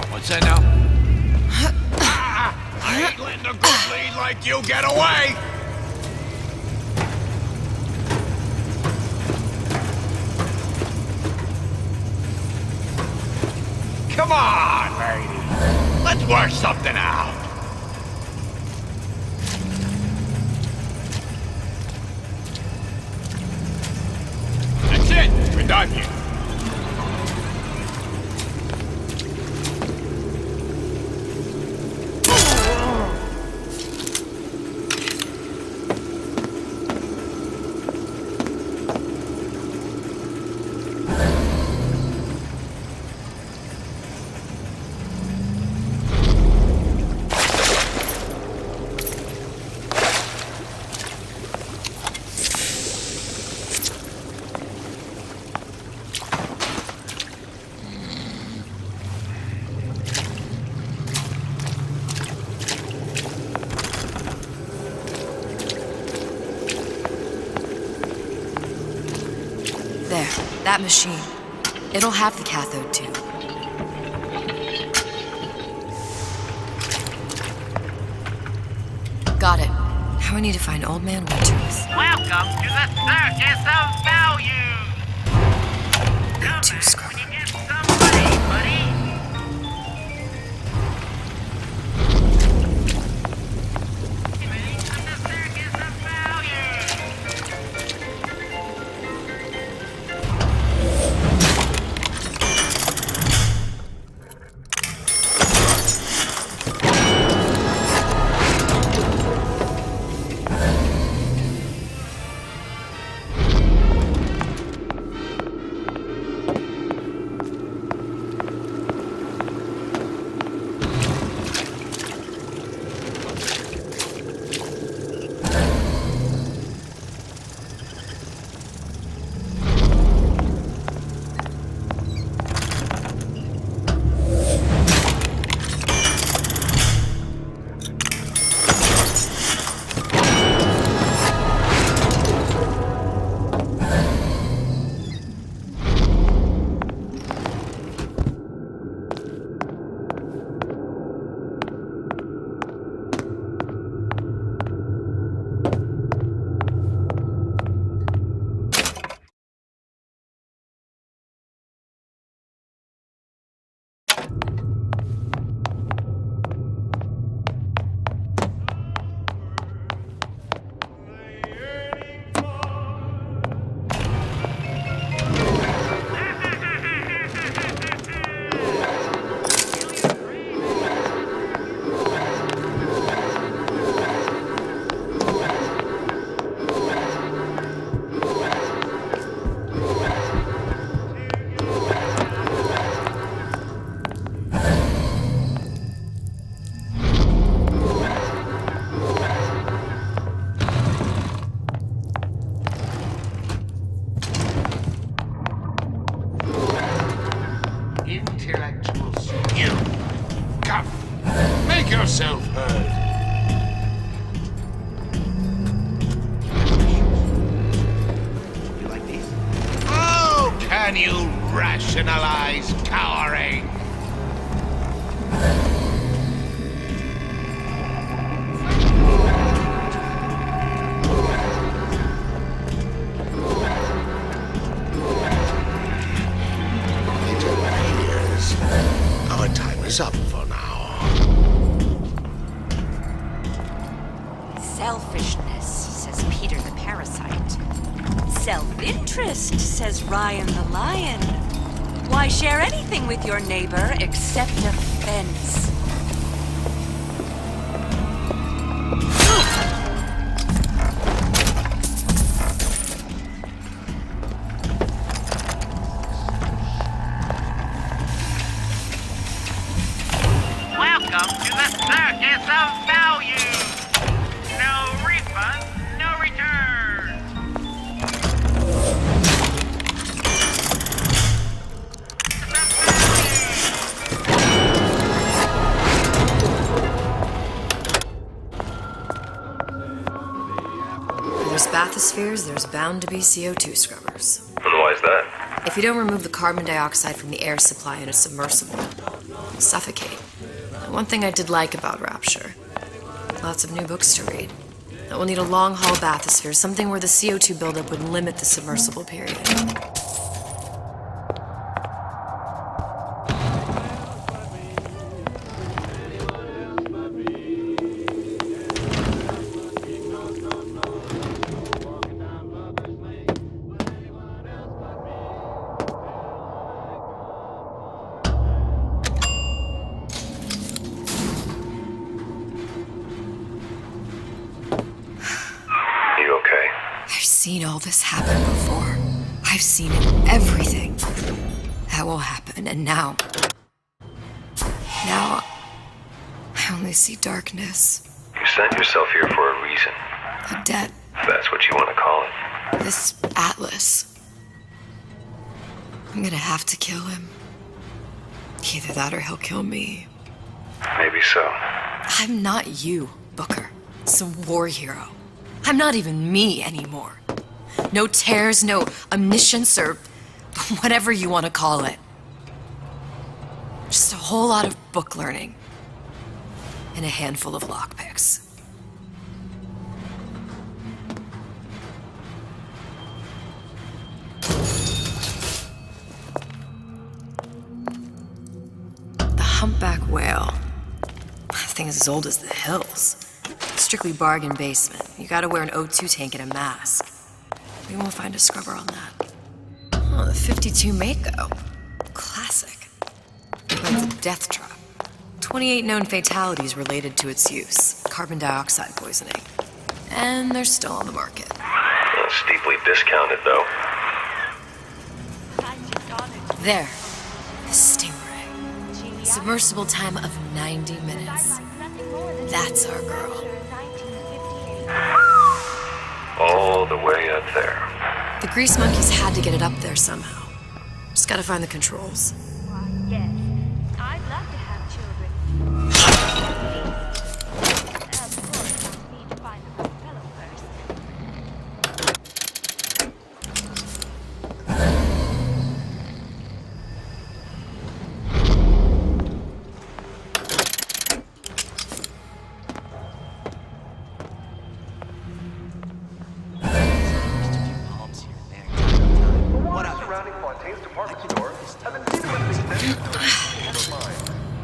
What's that now? I ain't letting a good lead like you get away! Come on, lady. Let's work something out. That's it. We're done here. There, that machine. It'll have the cathode too. Got it. Now we need to find Old Man Winters. Welcome to the Circus of Value! Not too scrubby. When you get some money, buddy! To the Circus of Value! Intellectuals. You. Come. Make yourself heard. You like these? How can you rationalize cowering? things up for now. Selfishness, says Peter the Parasite. Self-interest, says Ryan the Lion. Why share anything with your neighbor except a fence? Welcome to the circus of value. No refunds, no returns. Where there's bathyspheres, there's bound to be CO2 scrubbers. And why is that? If you don't remove the carbon dioxide from the air supply in a submersible, you'll suffocate. And one thing I did like about Rapture, lots of new books to read. That we'll need a long-haul bathysphere, something where the CO2 buildup would limit the submersible period. You okay? I've seen all this happen before. I've seen everything. That will happen, and now... Now... I only see darkness. You sent yourself here for a reason. A debt. If that's what you want to call it. This Atlas. I'm gonna have to kill him. Either that or he'll kill me. Maybe so. I'm not you, Booker. Some war hero. I'm not even me anymore. No tears, no omniscience, or whatever you want to call it. Just a whole lot of book learning. And a handful of lockpicks. The humpback whale. That thing is as old as the hills. Strictly bargain basement. You gotta wear an O2 tank and a mask. We won't find a scrubber on that. Oh, the 52 Mako. Classic. But it's a death trap. 28 known fatalities related to its use. Carbon dioxide poisoning. And they're still on the market. Steeply discounted, though. There. The Stingray. Submersible time of 90 minutes. That's our girl. All the way up there. The grease monkeys had to get it up there somehow. Just gotta find the controls. Yes, I'd love to have children. Of course, I need to find the right fellow first.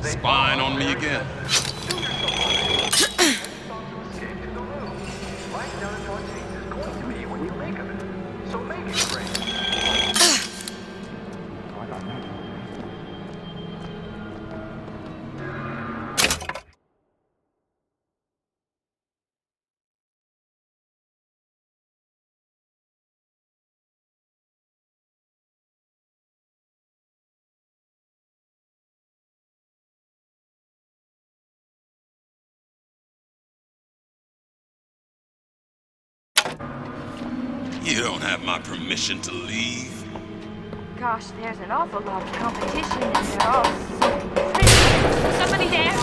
Spying on me again. You don't have my permission to leave. Gosh, there's an awful lot of competition and they're all somebody there?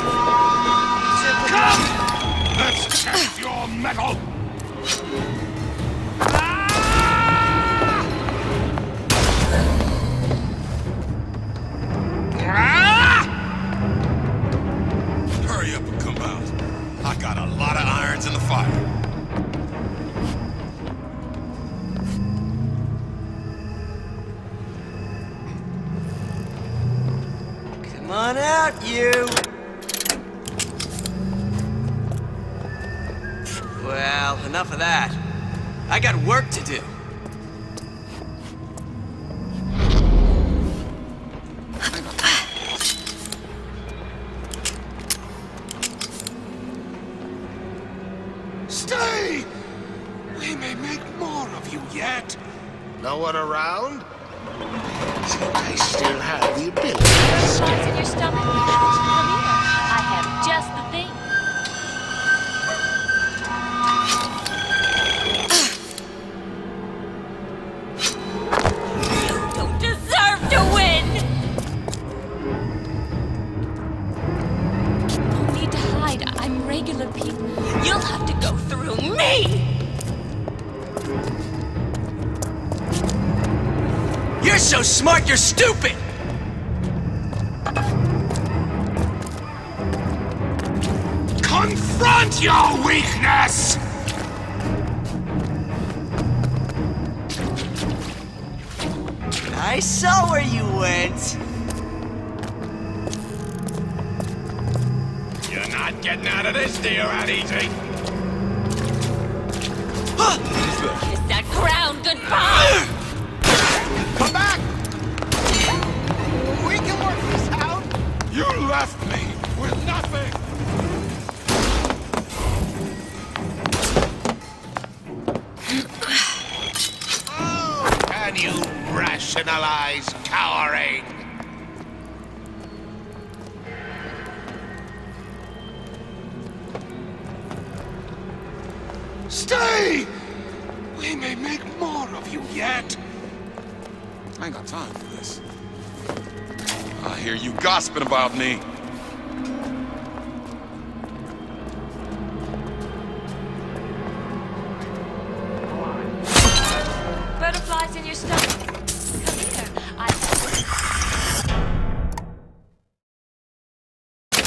Come! Let's test your metal! Hurry up and come out. I got a lot of irons in the fire. Come on out, you! Well, enough of that. I got work to do. Stay! We may make more of you yet. No one around? I still have the ability. Butterflies in your stomach? Come here. I have just the thing. You don't deserve to win! No need to hide. I'm regular people. You'll have to go through me! You're so smart, you're stupid! Confront your weakness! I saw where you went. You're not getting out of this deal that easy. Kiss that crown goodbye! Come back! We can work this out. You left me with nothing! Oh, can you rationalize cowering? Stay! We may make more of you yet. I ain't got time for this. I hear you gossiping about me. Butterflies in your stomach? Come here. I have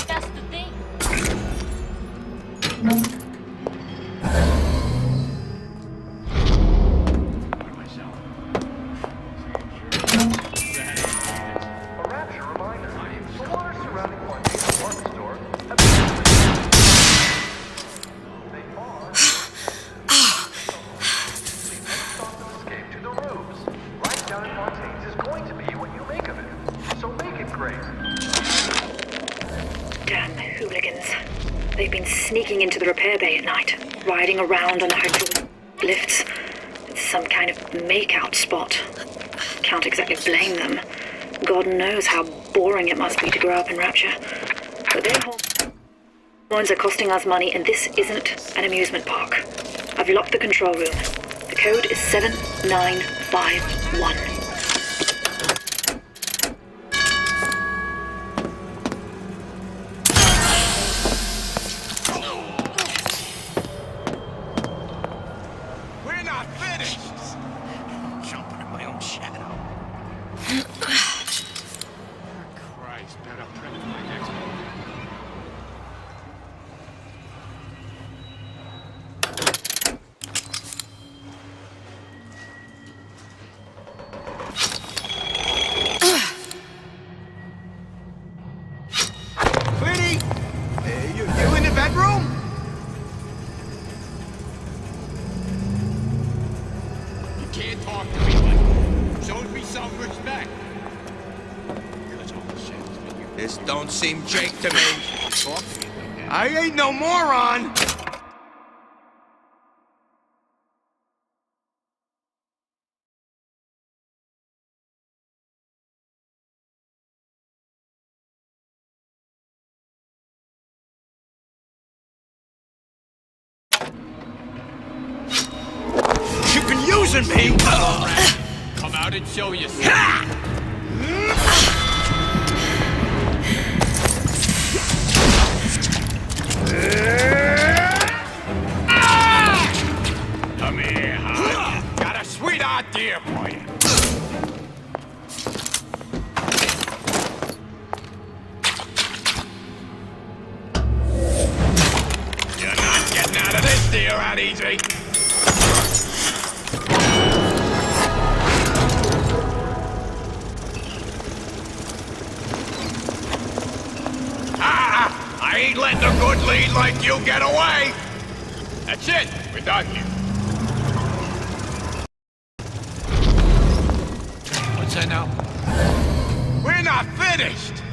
just the thing. Damn hooligans. They've been sneaking into the repair bay at night, riding around on the hydraulic lifts. It's some kind of make-out spot. Can't exactly blame them. God knows how boring it must be to grow up in Rapture. But their hormones are costing us money, and this isn't an amusement park. I've locked the control room. The code is 7951. We're not finished. Jumping in my own shadow. Christ, better print my next one. Pretty! You in the bedroom? You can't talk to me like that. Show me some respect. Because all the shit has been you. This don't seem Jake to me. Talk to me like that. I ain't no moron! You've been using me! Come out and show yourself. Come here, hon. Got a sweet idea for you. You're not getting out of this deal that easy. ain't letting a good lead like you get away! That's it! We're done here. What's that now? We're not finished!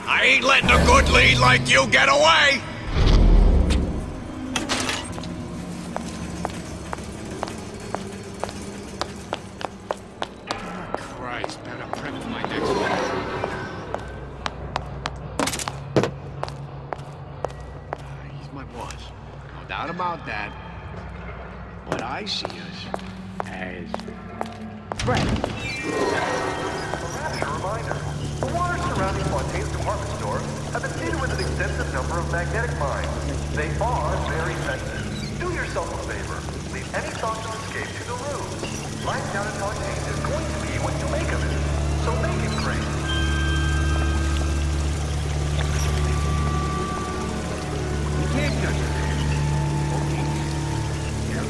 I ain't letting a good lead like you get away! Christ, better prep for my next one. He's my boss. No doubt about that. But I see us as friends. Perhaps a reminder. The waters surrounding Fontaine's department store have been seeded with an extensive number of magnetic mines. They are very sensitive. Do yourself a favor. Leave any thoughts of escape to the room. Life down in Fontaine is going to be what you make of it. So make it great. You can't touch it. Okay. Here,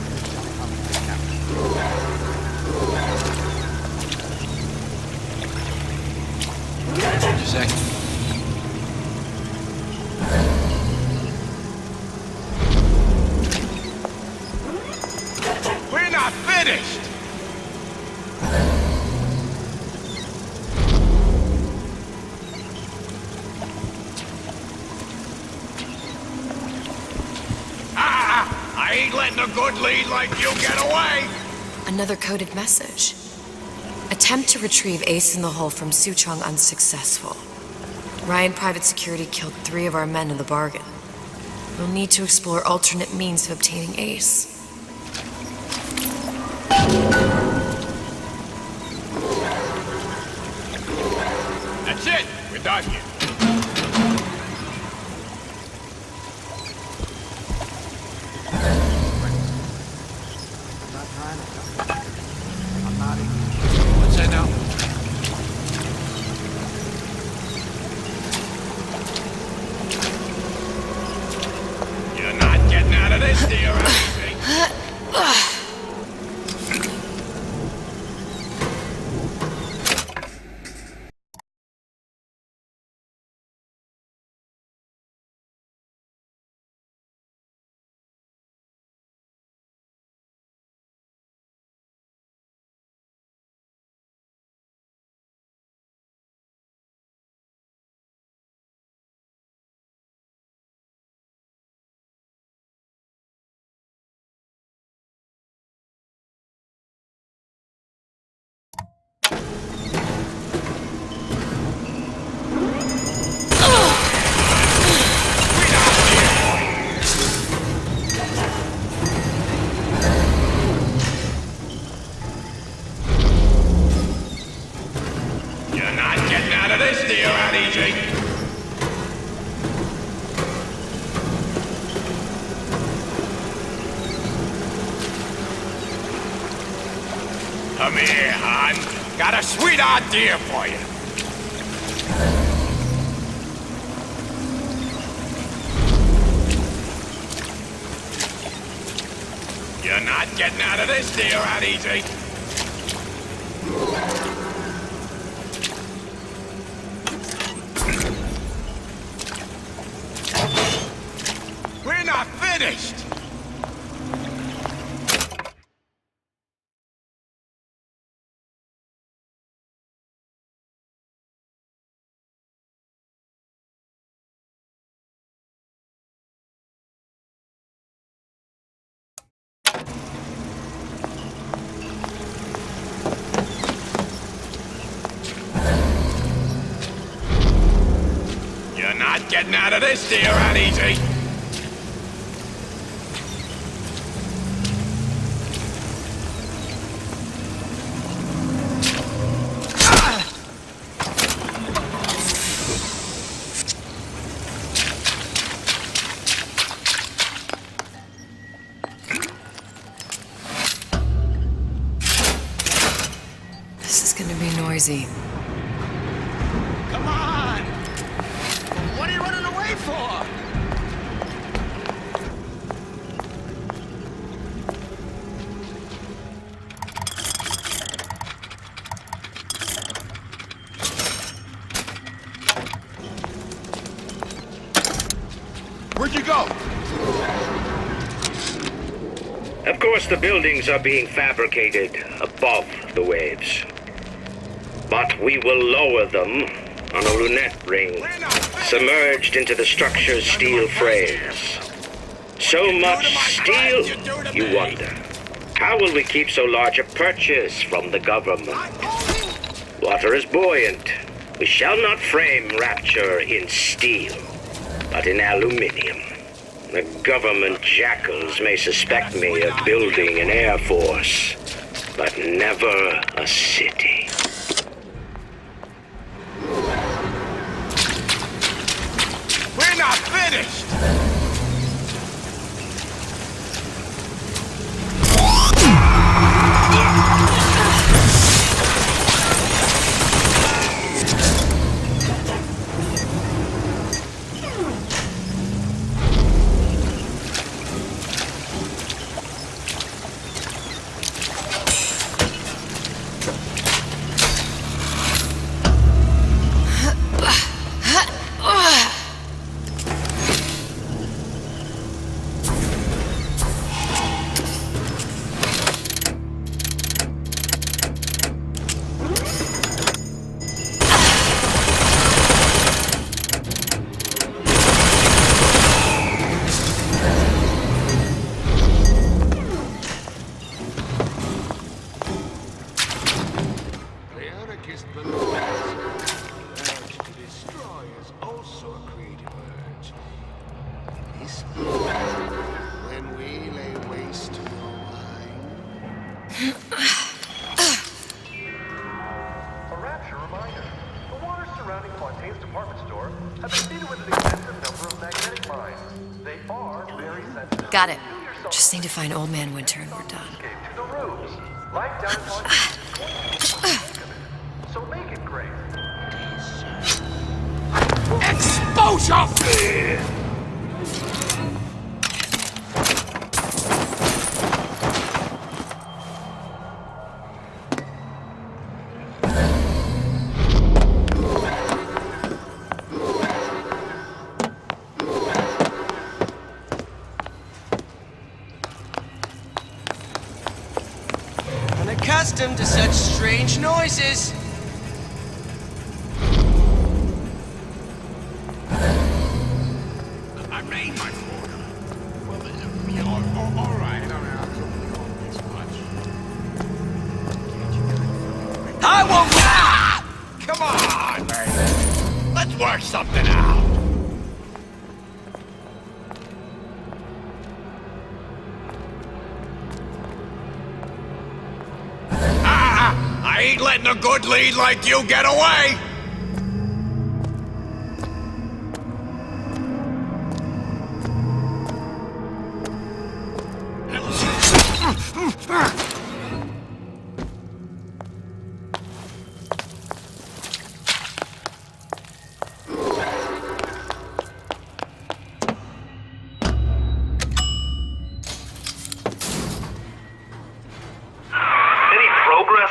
what'd you say? We're not finished! I ain't letting a good lead like you get away! Another coded message. Attempt to retrieve Ace in the Hole from Suchong unsuccessful. Ryan Private Security killed 3 of our men in the bargain. We'll need to explore alternate means of obtaining Ace. That's it! We're done here. What's that now? You're not getting out of this, dear. Come here, hon. Got a sweet idea for you. You're not getting out of this deal that easy. We're not finished. You're not getting out of this deal that easy. This is gonna be noisy. Come on! What are you running away for? Where'd you go? Of course, the buildings are being fabricated above the waves. But we will lower them on a lunette ring, submerged into the structure's steel frames. So much steel, you wonder. How will we keep so large a purchase from the government? Water is buoyant. We shall not frame Rapture in steel, but in aluminium. The government jackals may suspect me of building an air force, but never a city. We're not finished! Got it. Just need to find Old Man Winter and we're done. So make it great. Exposure! Unaccustomed to such strange noises. I made my quota. Well, all right. I don't know this much. I won't. Come on, man. Let's work something out. I ain't letting a good lead like you get away!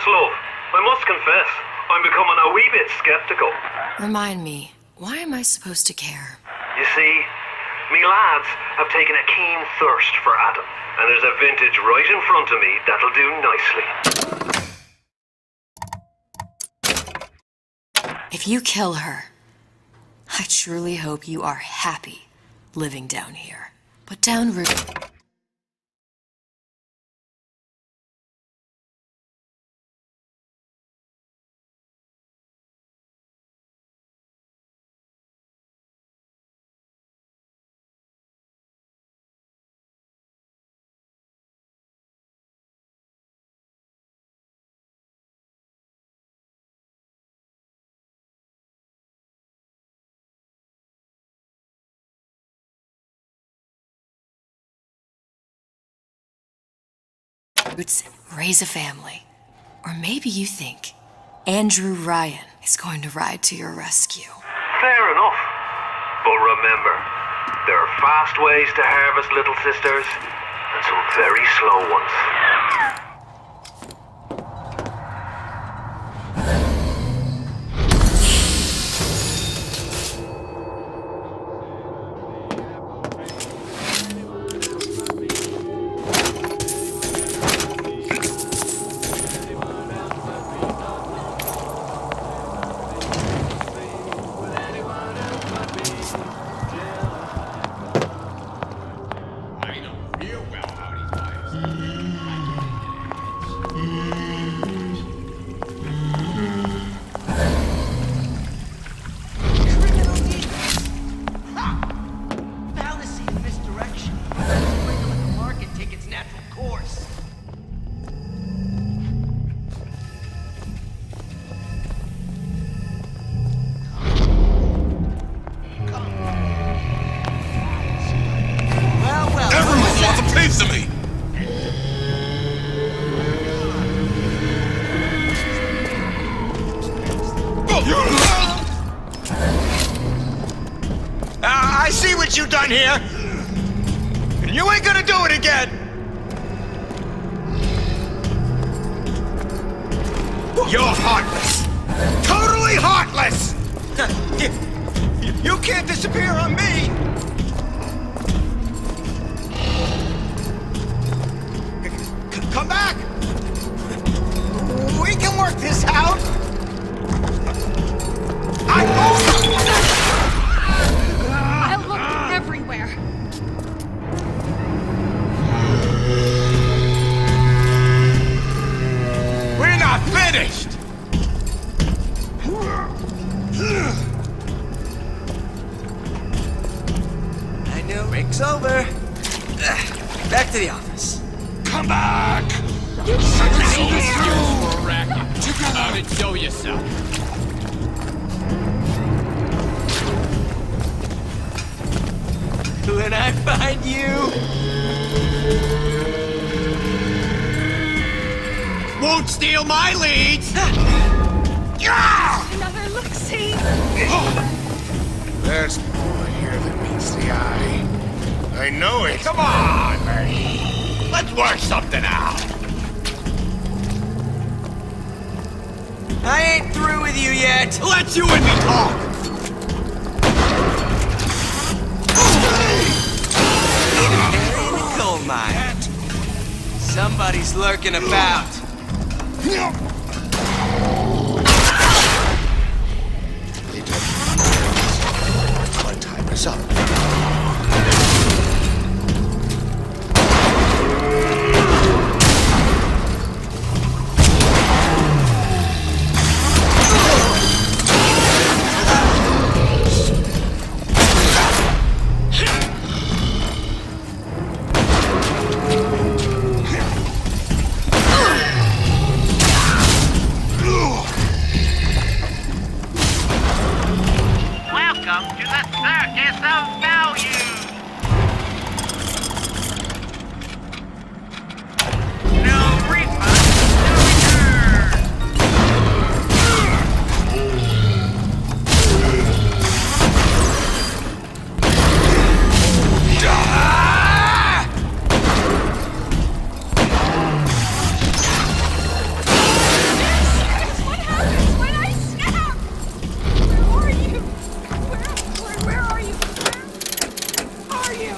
Love, I must confess, I'm becoming a wee bit skeptical. Remind me, why am I supposed to care? You see, me lads have taken a keen thirst for Adam, and there's a vintage right in front of me that'll do nicely. If you kill her, I truly hope you are happy living down here. But down route. Raise a family. Or maybe you think Andrew Ryan is going to ride to your rescue. Fair enough. But remember, there are fast ways to harvest little sisters, and some very slow ones. I see what you done here. And you ain't gonna do it again. You're heartless. Totally heartless. You can't disappear on me. Come back. We can work this out. I looked everywhere. We're not finished. I know, break's over. Back to the office. Come back. For a racket. Come out and show yourself. When I find you... Won't steal my leads. Another look-see. There's more here than meets the eye. I know it. Come on, Murray. Let's work something out. I ain't through with you yet. Let you and me talk. Canary in the coal mine. Somebody's lurking about. One time is up. Welcome to the Circus of Value! No refund, no return! What happens when I snap? Where are you? Where are you? Where are you?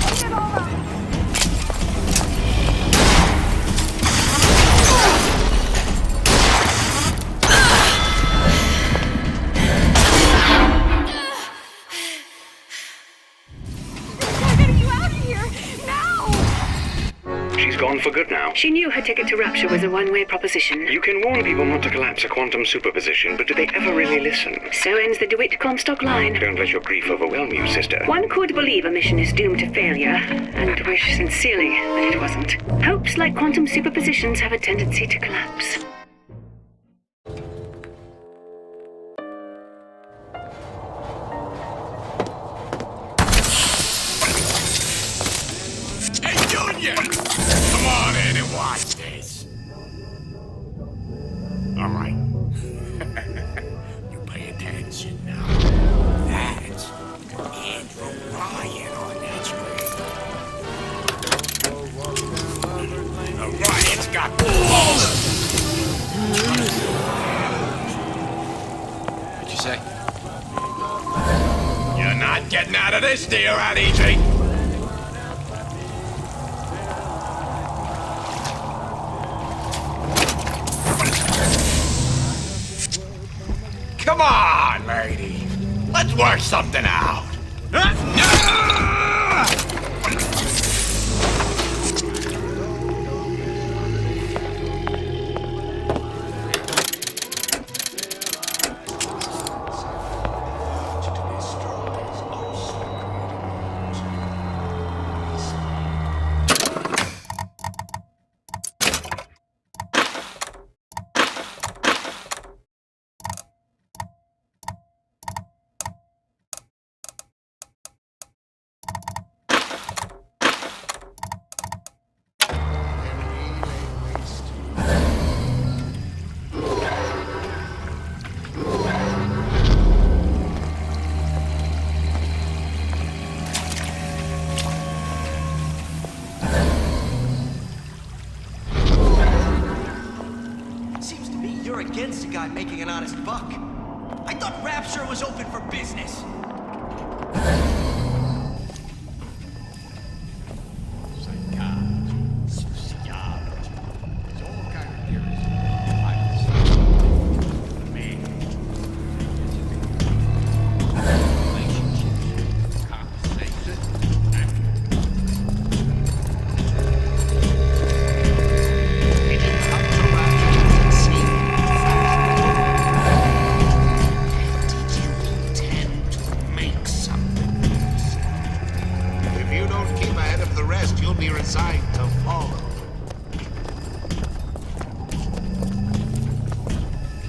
Get it all out. I'm getting you out of here now. She's gone for good now. She knew her ticket to Rapture was a one-way proposition. You can warn people not to collapse a quantum superposition, but do they ever really listen? So ends the DeWitt Comstock line. Don't let your grief overwhelm you, sister. One could believe a mission is doomed to failure, and wish sincerely that it wasn't. Hopes like quantum superpositions have a tendency to collapse. Hey, Junior! Come on in and watch this. All right. You pay attention now. That's Andrew Ryan on that screen. Ryan's got What'd you say? You're not getting out of this deal that easy. Come on, lady. Let's work something out. against a guy making an honest buck. I thought Rapture was open for business.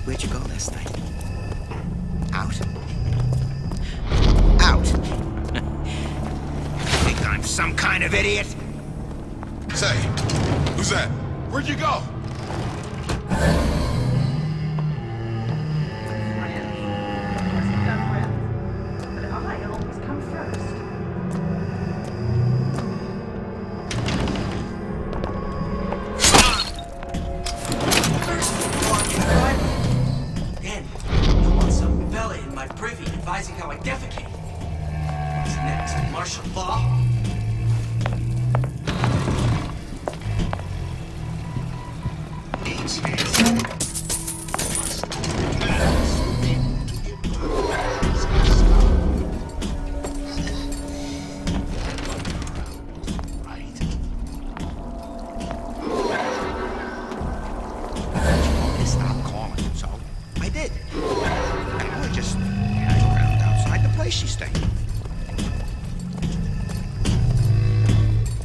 Where'd you go last night? Out? Out? Think I'm some kind of idiot? Say, who's that? Where'd you go? Advising how I defecate. What's next? Martial law? Stop calling, so I did. And I just hang around outside the place she's staying.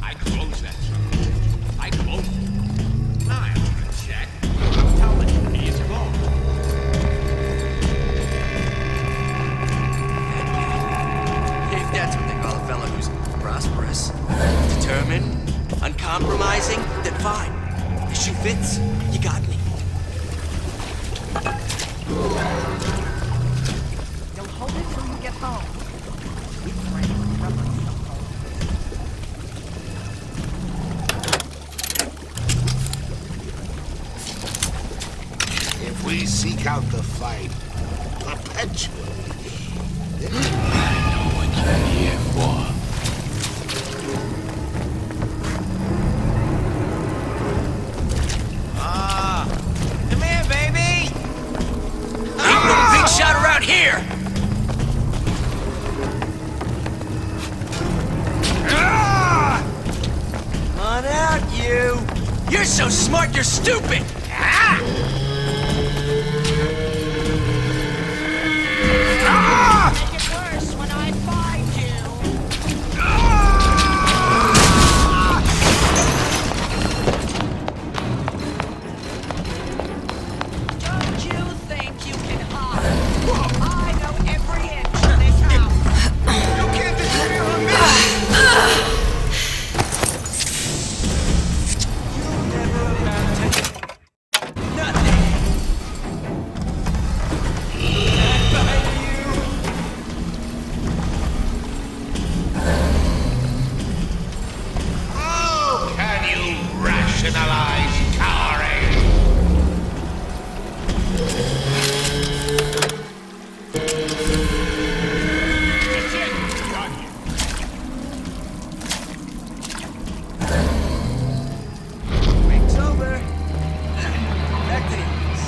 I closed that sucker. I closed it. Now I want to check. I'm telling you, he is closed. If that's what they call a fellow who's prosperous, determined, uncompromising, then fine. The shoe fits. You got me. You'll hold it till you get home. If we seek out the fight perpetually, then I know what you're here for. Come here, baby! Ain't no big shot around here! Come on out, you! You're so smart, you're stupid! Make it worse when I find you. Don't you think you can hide? I know every inch of this house. You can't disappear on me! You'll never amount to nothing! Back behind you! Oh, can you rationalize cowering? That's it. Got you. Break's over. Back to the office.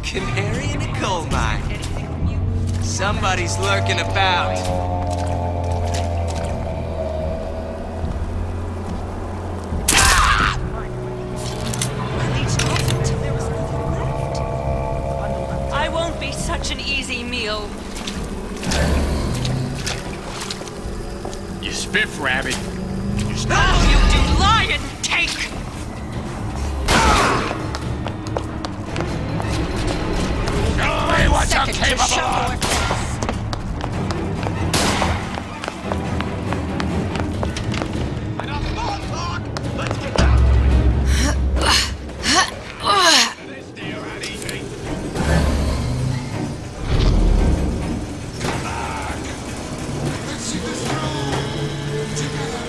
Canary in a coal mine. Somebody's lurking about. I won't be such an easy meal. You spiff, Rabbit. You Oh, you do lion take! Show me what you're capable of! Enough small talk! Let's get down to it! This deal ain't easy. Let's see this through together.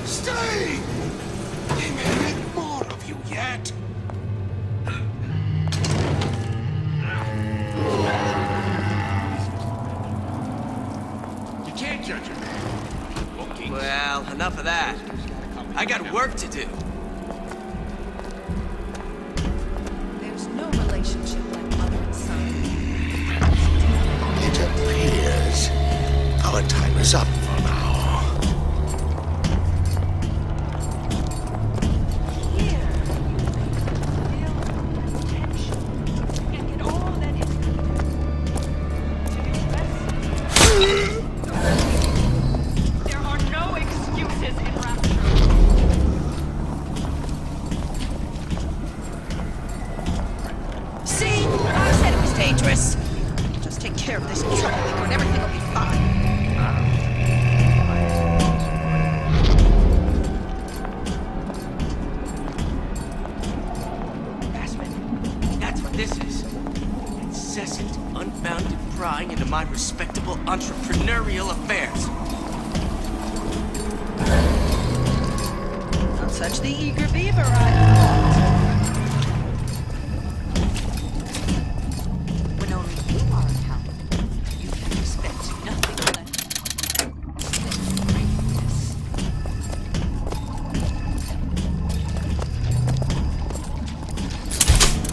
Stay! They may make more of you yet. You can't judge him. Okay. Well, enough of that. I got work to do. There's no relationship like mother and son. It appears our time is up for now. Here, you feel attention and get all that is there are no excuses in rapture. See? I said it was dangerous. Just take care of this troublemaker and everything will be fine. Aspen, that's what this is. Incessant, unbounded prying into my respectable entrepreneurial affairs. Not such the eager beaver, I thought. When only you are accountable, you can expect nothing less than greatness.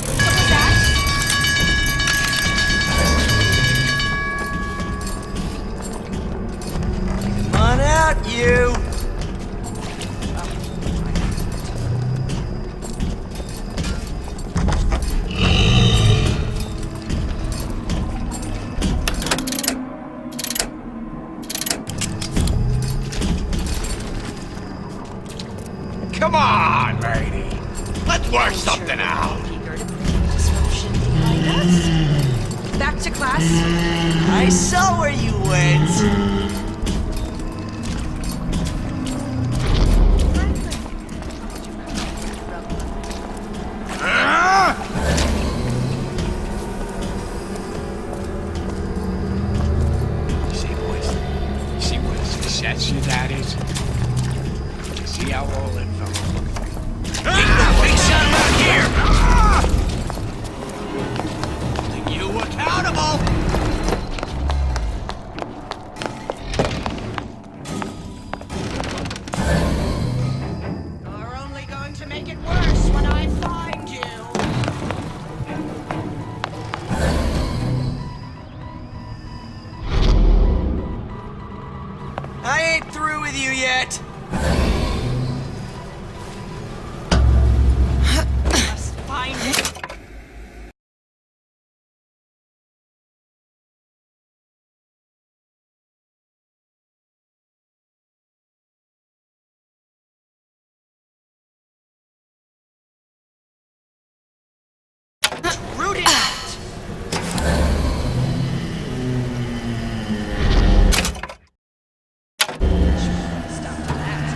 What was that? Come on out, you! Come on, lady. Let's work something out. Eager to bring disruption behind us. Back to class. I saw where you went. See what success that is? See how all that fella. Ain't no big shot around here! Holding you accountable! You're only going to make it worse when I find you. I ain't through with you yet. Must find it. Root it out. Stop to that.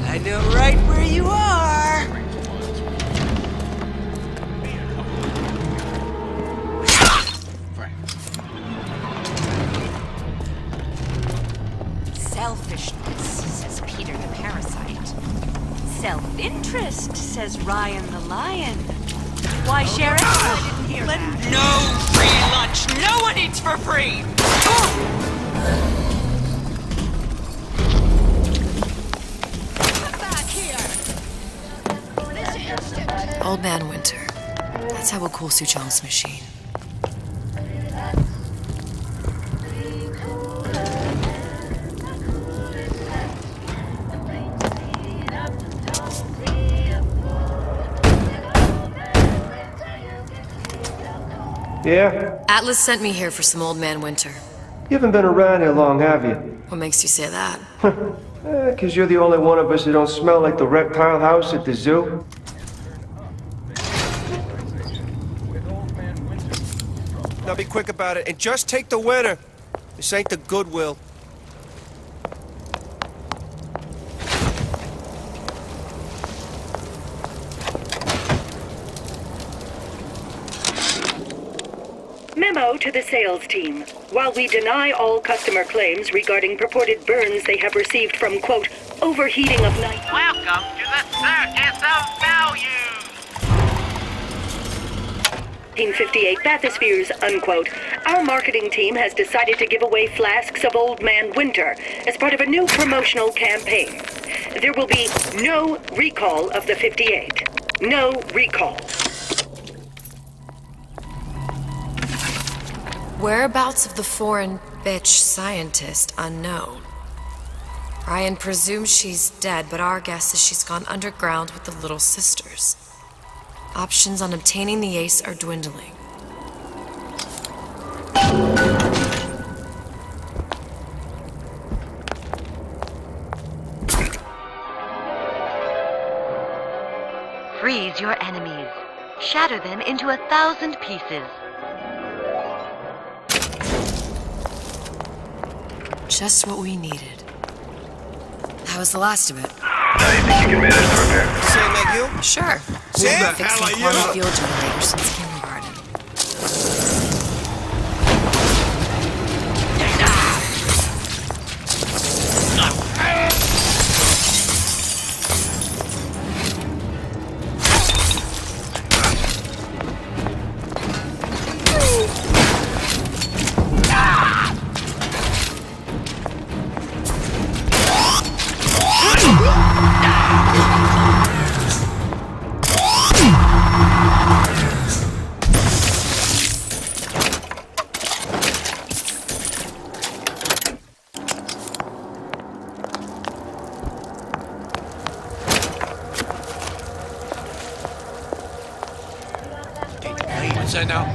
I know right where you are. Selfishness, says Peter the parasite. Self-interest, says Ryan the lion. Why share it? I didn't hear that. No free lunch. No one eats for free. Come back here! This instant! Old Man Winter. That's how we'll cool Suchong's machine. Yeah? Atlas sent me here for some Old Man Winter. You haven't been around here long, have you? What makes you say that? 'Cause you're the only one of us who don't smell like the reptile house at the zoo. Now be quick about it, and just take the winner. This ain't the Goodwill. Memo to the sales team. While we deny all customer claims regarding purported burns they have received from, quote, overheating of night... Welcome to the Circus of Values! 1958 bathyspheres, unquote, our marketing team has decided to give away flasks of Old Man Winter as part of a new promotional campaign. There will be no recall of the 58. No recall. Whereabouts of the foreign bitch scientist unknown. Ryan presumes she's dead, but our guess is she's gone underground with the Little Sisters. Options on obtaining the ace are dwindling. Freeze your enemies. Shatter them into 1,000 pieces. Just what we needed. That was the last of it. How do you think you can manage the repair? Saying that you? Sure. Who We've the been fixing hell are quantum you? field generators since kindergarten. What's that now?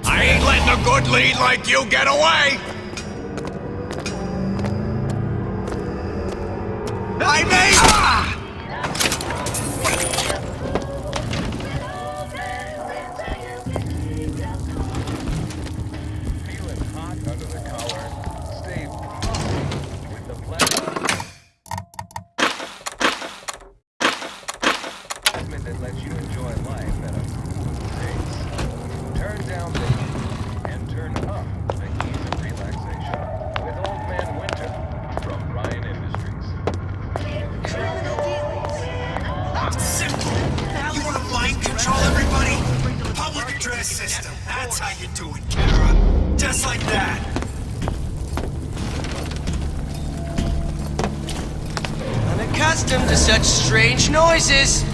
I ain't letting a good lead like you get away! I made... Feeling hot under the collar? Stay with the plasmid that lets you enjoy life at a cool pace. Turn down the heat and turn up the ease of relaxation with Old Man Winter from Ryan Industries. You want to mind control everybody? Public address system. That's how you do it, Kara. Just like that. Unaccustomed to such strange noises.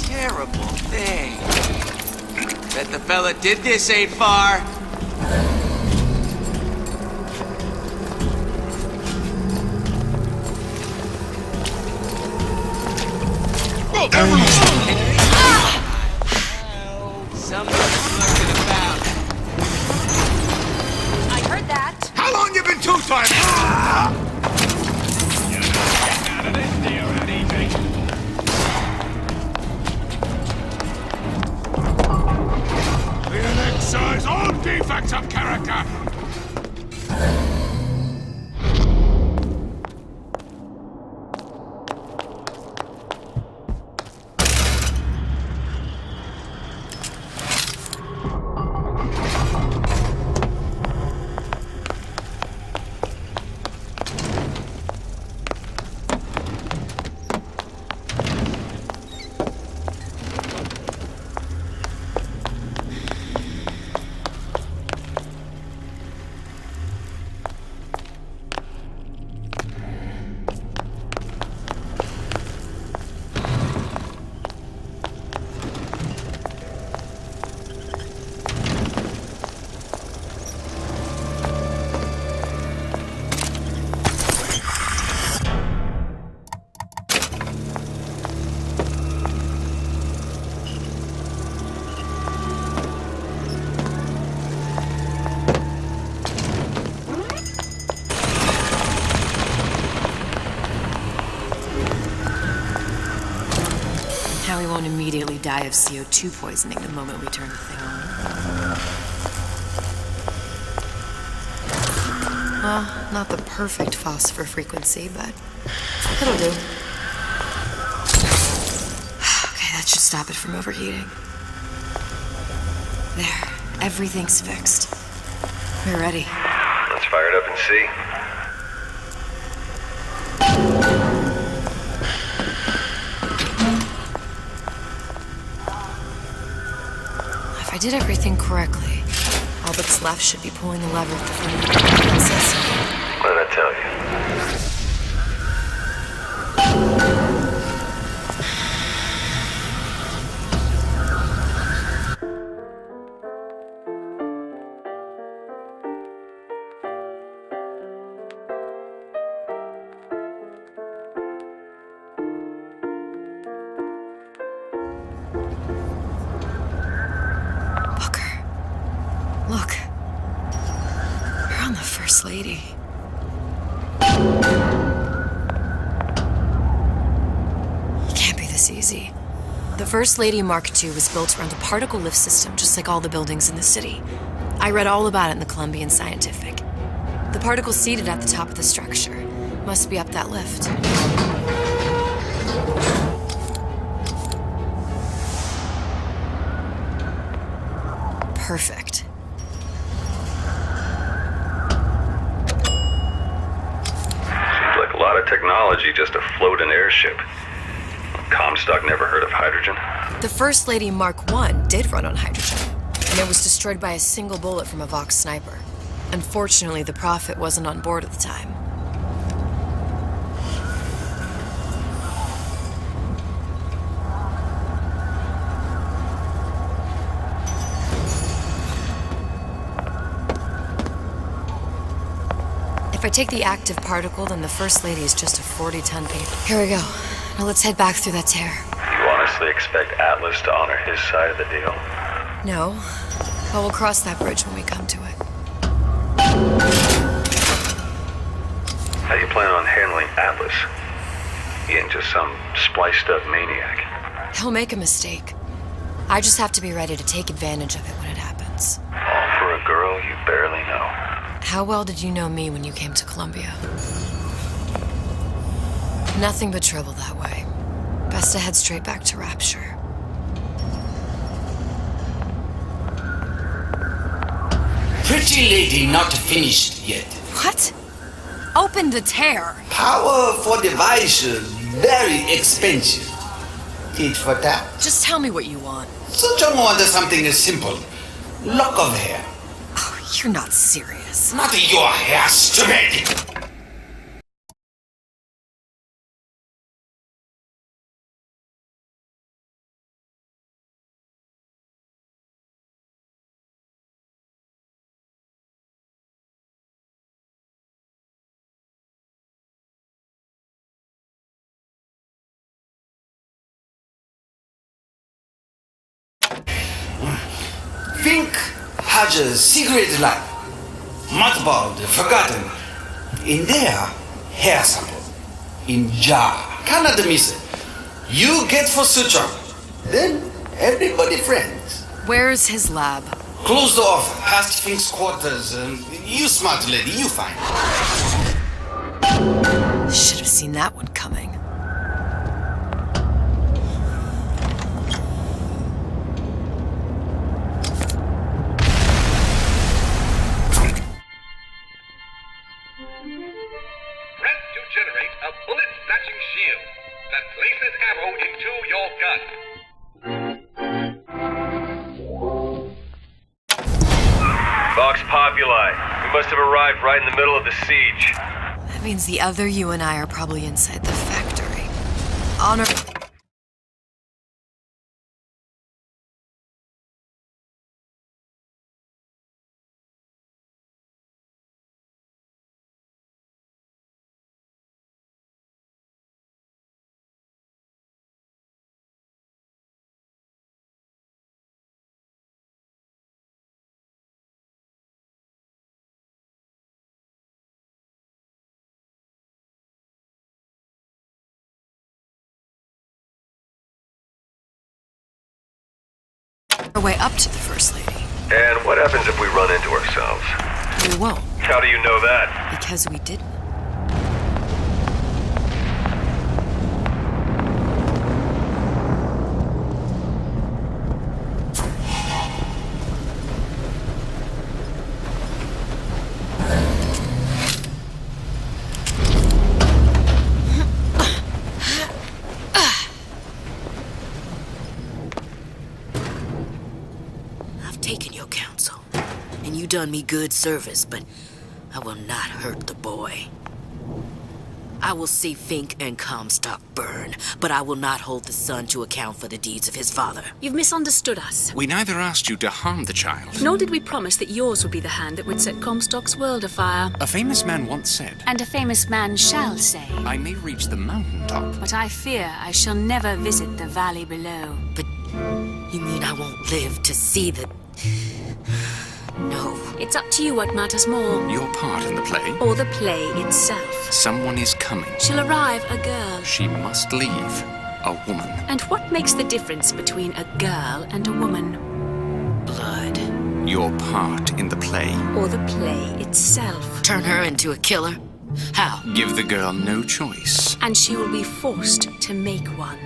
Terrible thing. Bet the fella did this ain't far. Somebody's lurking about. I heard that. How long you been two-timing? You're not getting out of this deal that easy. We'll excise all defects of character. die of CO2 poisoning the moment we turn the thing on. Well, not the perfect phosphor frequency, but it'll do. Okay, that should stop it from overheating. There, everything's fixed. We're ready. Let's fire it up and see. If I did everything correctly, all that's left should be pulling the lever at the front of the system. What did I tell you? Look. You're on the First Lady. It can't be this easy. The First Lady Mark II was built around a particle lift system just like all the buildings in the city. I read all about it in the Columbian Scientific. The particles seated at the top of the structure must be up that lift. Perfect. Seems like a lot of technology just to float an airship. Comstock never heard of hydrogen. The First Lady Mark I did run on hydrogen, and it was destroyed by a single bullet from a Vox sniper. Unfortunately, the Prophet wasn't on board at the time. If I take the active particle, then the First Lady is just a 40-ton paper. Here we go. Now let's head back through that tear. You honestly expect Atlas to honor his side of the deal? No, but we'll cross that bridge when we come to it. How do you plan on handling Atlas? He ain't just some spliced-up maniac. He'll make a mistake. I just have to be ready to take advantage of it when it happens. All for a girl you barely know. How well did you know me when you came to Columbia? Nothing but trouble that way. Best to head straight back to Rapture. Pretty lady not finished yet. What? Open the tear. Power for device very expensive. Tit for tat. Just tell me what you want. Such a want something simple. Lock of hair. Oh, you're not serious. Not your hair, stupid! Fink has a secret lab. Mothballed, forgotten. In there, hair sample. In jar. Cannot miss it. You get for suture. Then everybody friends. Where's his lab? Closed off, past Fink's quarters. You smart lady, you find. Should have seen that one coming. Press to generate a bullet-snatching shield that places ammo into your gun. Vox Populi. We must have arrived right in the middle of the siege. That means the other you and I are probably inside the factory. Honor. Our way up to the First Lady. And what happens if we run into ourselves? We won't, How do you know that? because we didn't. I've taken your counsel, and you done me good service, but I will not hurt the boy. I will see Fink and Comstock burn, but I will not hold the son to account for the deeds of his father. You've misunderstood us. We neither asked you to harm the child. Nor did we promise that yours would be the hand that would set Comstock's world afire. A famous man once said, And a famous man shall say, I may reach the mountaintop, but I fear I shall never visit the valley below. But you mean I won't live to see the... No. It's up to you what matters more. Your part in the play? Or the play itself. Someone is coming. She'll arrive, a girl. She must leave. A woman. And what makes the difference between a girl and a woman? Blood. Your part in the play. Or the play itself. Turn her into a killer? How? Give the girl no choice. And she will be forced to make one.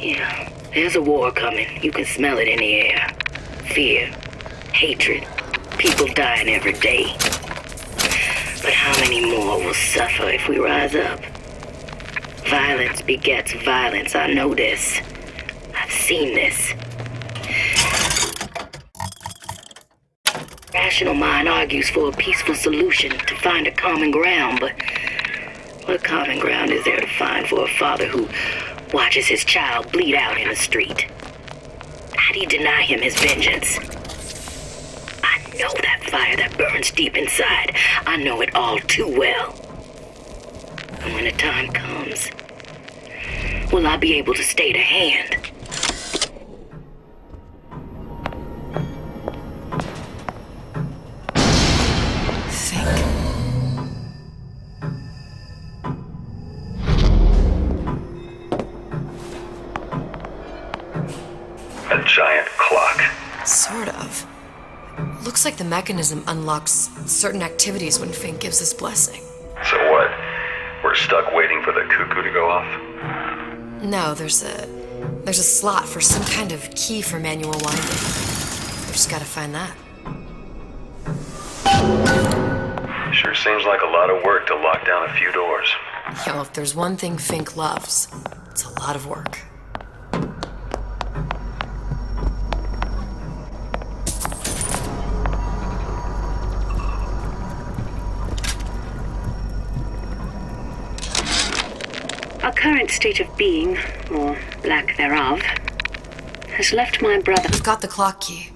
Yeah, there's a war coming. You can smell it in the air. Fear, hatred, people dying every day. But how many more will suffer if we rise up? Violence begets violence. I know this. I've seen this. Rational mind argues for a peaceful solution to find a common ground, but what common ground is there to find for a father who watches his child bleed out in the street? How do you deny him his vengeance? I know that fire that burns deep inside. I know it all too well. And when the time comes, will I be able to stay the hand? A giant clock. Sort of. Looks like the mechanism unlocks certain activities when Fink gives his blessing. So what? We're stuck waiting for the cuckoo to go off? No, there's a slot for some kind of key for manual winding. We just gotta find that. Sure seems like a lot of work to lock down a few doors. Yo, if there's one thing Fink loves, it's a lot of work. Our current state of being, or lack thereof, has left my brother. We've got the clock key.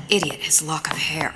Idiot, his lock of hair.